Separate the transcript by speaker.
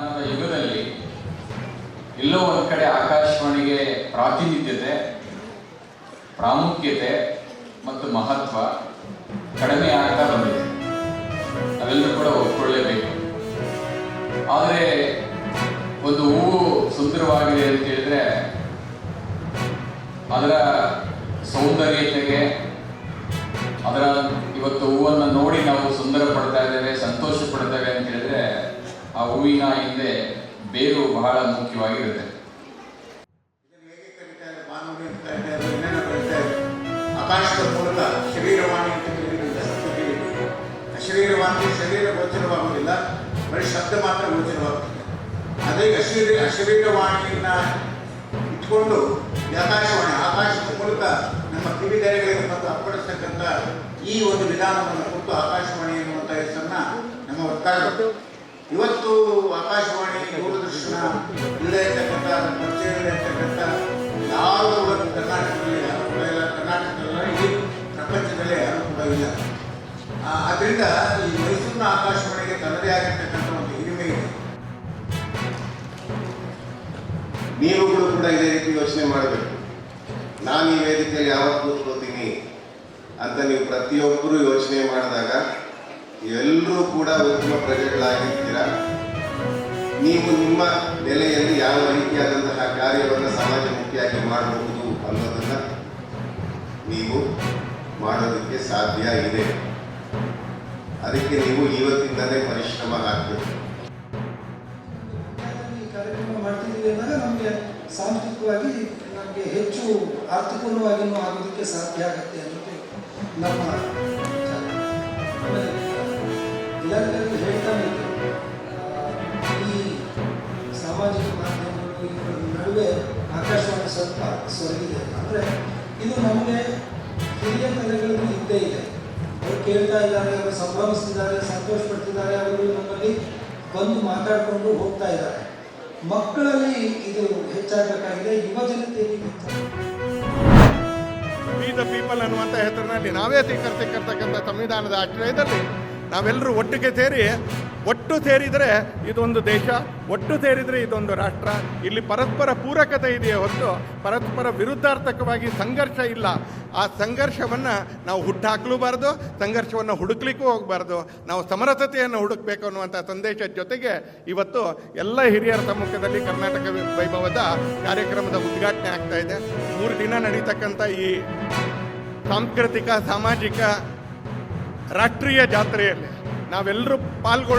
Speaker 1: ತಂತ್ರಜ್ಞಾನದ ಯುಗದಲ್ಲಿ ಎಲ್ಲೋ ಒಂದು ಕಡೆ ಆಕಾಶವಾಣಿಗೆ ಪ್ರಾತಿನಿಧ್ಯತೆ, ಪ್ರಾಮುಖ್ಯತೆ ಮತ್ತು ಮಹತ್ವ ಕಡಿಮೆ ಆಗ್ತಾ ಬಂದಿದೆ. ನಾವೆಲ್ಲರೂ ಕೂಡ ಒಪ್ಕೊಳ್ಳೇಬೇಕು. ಆದರೆ ಒಂದು ಹೂವು ಸುಂದರವಾಗಿದೆ ಅಂತ ಹೇಳಿದ್ರೆ ಅದರ ಸೌಂದರ್ಯತೆಗೆ, ಅದರ ಇವತ್ತು ಹೂವನ್ನು ನೋಡಿ ನಾವು ಸುಂದರ ಪಡ್ತಾ ಇದ್ದೇವೆ, ಸಂತೋಷ ಪಡ್ತೇವೆ ಅಂತ ಹೇಳಿದ್ರೆ ಆ ಹೂವಿನ ಹಿಂದೆ ಬೇರು ಬಹಳ ಮುಖ್ಯವಾಗಿರುತ್ತೆ.
Speaker 2: ಆಕಾಶದ ಮೂಲಕ ಶರೀರವಾಣಿ ಅಂತ ಅಶರೀರವಾಣಿ ಶರೀರ ಗೋಚರವಾಗುವುದಿಲ್ಲ, ಬರೀ ಶಬ್ದ ಮಾತ್ರ ಗೋಚರವಾಗುತ್ತದೆ. ಅದೇ ಅಶರೀರವಾಣಿಯನ್ನ ಇಟ್ಕೊಂಡು ಆಕಾಶವಾಣಿ ಆಕಾಶದ ಮೂಲಕ ನಮ್ಮ ಕಿವಿದೆರೆಗಳಿಗೆ ಮತ್ತು ಅಪ್ಪಡಿಸ್ತಕ್ಕಂಥ ಈ ಒಂದು ವಿಧಾನವನ್ನು ಕೊಟ್ಟು ಆಕಾಶವಾಣಿ ಎನ್ನುವಂಥ ಹೆಸರನ್ನ ನಮ್ಮ ಒತ್ತಾಯಿಸಿತು. ಇವತ್ತು ಆಕಾಶವಾಣಿ, ದೂರದರ್ಶನ ಇಲ್ಲದೆ ಇರ್ತಕ್ಕಂಥ ಪರಿಚಯ ಇರ್ತಕ್ಕಂಥ ಯಾರು ಕೂಡ ಕರ್ನಾಟಕದಲ್ಲಿ ಯಾರು ಕೂಡ ಇಲ್ಲ, ಕರ್ನಾಟಕದಲ್ಲ ಇಡೀ ಪ್ರಪಂಚದಲ್ಲೇ ಯಾರು ಕೂಡ ಇಲ್ಲ. ಅದರಿಂದ ಈ ಮೈಸೂರಿನ ಆಕಾಶವಾಣಿಗೆ ತನ್ನದೇ ಆಗಿರ್ತಕ್ಕಂಥ ಒಂದು ಹಿರಿಮೆ ಇದೆ.
Speaker 3: ನೀವುಗಳು ಕೂಡ ಇದೇ ರೀತಿ ಯೋಚನೆ ಮಾಡಬೇಕು. ನಾನು ಈ ವೇದಿಕೆಯಲ್ಲಿ ಯಾವತ್ತು ಕೂತ್ಕೋತೀನಿ ಅಂತ ನೀವು ಪ್ರತಿಯೊಬ್ಬರು ಯೋಚನೆ ಮಾಡಿದಾಗ ಎಲ್ಲರೂ ಕೂಡ ಉತ್ತಮ ಪ್ರಜೆಗಳಾಗಿರ್ತೀರ. ನೀವು ನಿಮ್ಮ ನೆಲೆಯಲ್ಲಿ ಯಾವ ರೀತಿಯಾದಂತಹ ಕಾರ್ಯವನ್ನು ಸಮಾಜಮುಖಿಯಾಗಿ ಮಾಡಬಹುದು ಅನ್ನೋದನ್ನ ನೀವು ಮಾಡೋದಕ್ಕೆ ಸಾಧ್ಯ ಇದೆ. ಅದಕ್ಕೆ ನೀವು ಇವತ್ತಿಂದಲೇ ಪರಿಶ್ರಮ ಹಾಕಬೇಕು.
Speaker 4: ಕಾರ್ಯಕ್ರಮ ಮಾಡ್ತಿದ್ದೀವಿ ಅಂದಾಗ ನಮಗೆ ಸಾಂಸ್ಕೃತಿಕವಾಗಿ ನಮಗೆ ಹೆಚ್ಚು ಅರ್ಥಪೂರ್ಣವಾಗಿಯೂ ಆಗೋದಕ್ಕೆ ಸಾಧ್ಯ ಆಗುತ್ತೆ ಅನ್ನೋದು ನಮ್ಮ ಇಲಾಖೆಯಲ್ಲಿ ಹೇಳ್ತಾನೆ ಇದ್ರು. ಈ ಸಾಮಾಜಿಕ ಮಾಧ್ಯಮಗಳು ಇವುಗಳ ನಡುವೆ ಆಕಾಶವಾಣಿ ಸ್ವಲ್ಪ ಸೊರಗಿದೆ. ಅಂದರೆ ಇದು ನಮಗೆ ಹಿರಿಯ ಕಲೆಗಳಿಗೂ ಇದ್ದೇ ಇದೆ. ಅವರು ಕೇಳ್ತಾ ಇದ್ದಾರೆ, ಅವರು ಸಂಭ್ರಮಿಸ್ತಿದ್ದಾರೆ, ಸಂತೋಷ ಪಡ್ತಿದ್ದಾರೆ, ಅವರು ನಮ್ಮಲ್ಲಿ ಬಂದು ಮಾತಾಡಿಕೊಂಡು ಹೋಗ್ತಾ ಇದ್ದಾರೆ. ಮಕ್ಕಳಲ್ಲಿ ಇದು ಹೆಚ್ಚಾಗಬೇಕಾಗಿದೆ, ಯುವ ಜನತೆಯಲ್ಲಿ
Speaker 5: ವಿ ದ ಪೀಪಲ್ ಅನ್ನುವಂಥ ಹೆಸರಿನಲ್ಲಿ ನಾವೇ ಸ್ವೀಕರಿಸಿರ್ತಕ್ಕಂಥ ಸಂವಿಧಾನದ ಆಶ್ರಯದಲ್ಲಿ ನಾವೆಲ್ಲರೂ ಒಟ್ಟು ಸೇರಿದರೆ ಇದೊಂದು ದೇಶ, ಒಟ್ಟು ಸೇರಿದರೆ ಇದೊಂದು ರಾಷ್ಟ್ರ. ಇಲ್ಲಿ ಪರಸ್ಪರ ಪೂರಕತೆ ಇದೆಯೇ ಹೊರತು ಪರಸ್ಪರ ವಿರುದ್ಧಾರ್ಥಕವಾಗಿ ಸಂಘರ್ಷ ಇಲ್ಲ. ಆ ಸಂಘರ್ಷವನ್ನು ನಾವು ಹುಟ್ಟಾಕಲೂಬಾರ್ದು, ಸಂಘರ್ಷವನ್ನು ಹುಡುಕ್ಲಿಕ್ಕೂ ಹೋಗಬಾರ್ದು. ನಾವು ಸಮರಸತೆಯನ್ನು ಹುಡುಕಬೇಕು ಅನ್ನುವಂಥ ಸಂದೇಶದ ಜೊತೆಗೆ ಇವತ್ತು ಎಲ್ಲ ಹಿರಿಯರ ಸಮ್ಮುಖದಲ್ಲಿ ಕರ್ನಾಟಕ ವೈಭವದ ಕಾರ್ಯಕ್ರಮದ ಉದ್ಘಾಟನೆ ಆಗ್ತಾ ಇದೆ. 3 ದಿನ ನಡೀತಕ್ಕಂಥ ಈ ಸಾಂಸ್ಕೃತಿಕ, ಸಾಮಾಜಿಕ, ರಾಷ್ಟ್ರೀಯ ಜಾತ್ರೆಯಲ್ಲಿ ನಾವೆಲ್ಲರೂ ಪಾಲ್ಗೊಳ್ಳೋಣ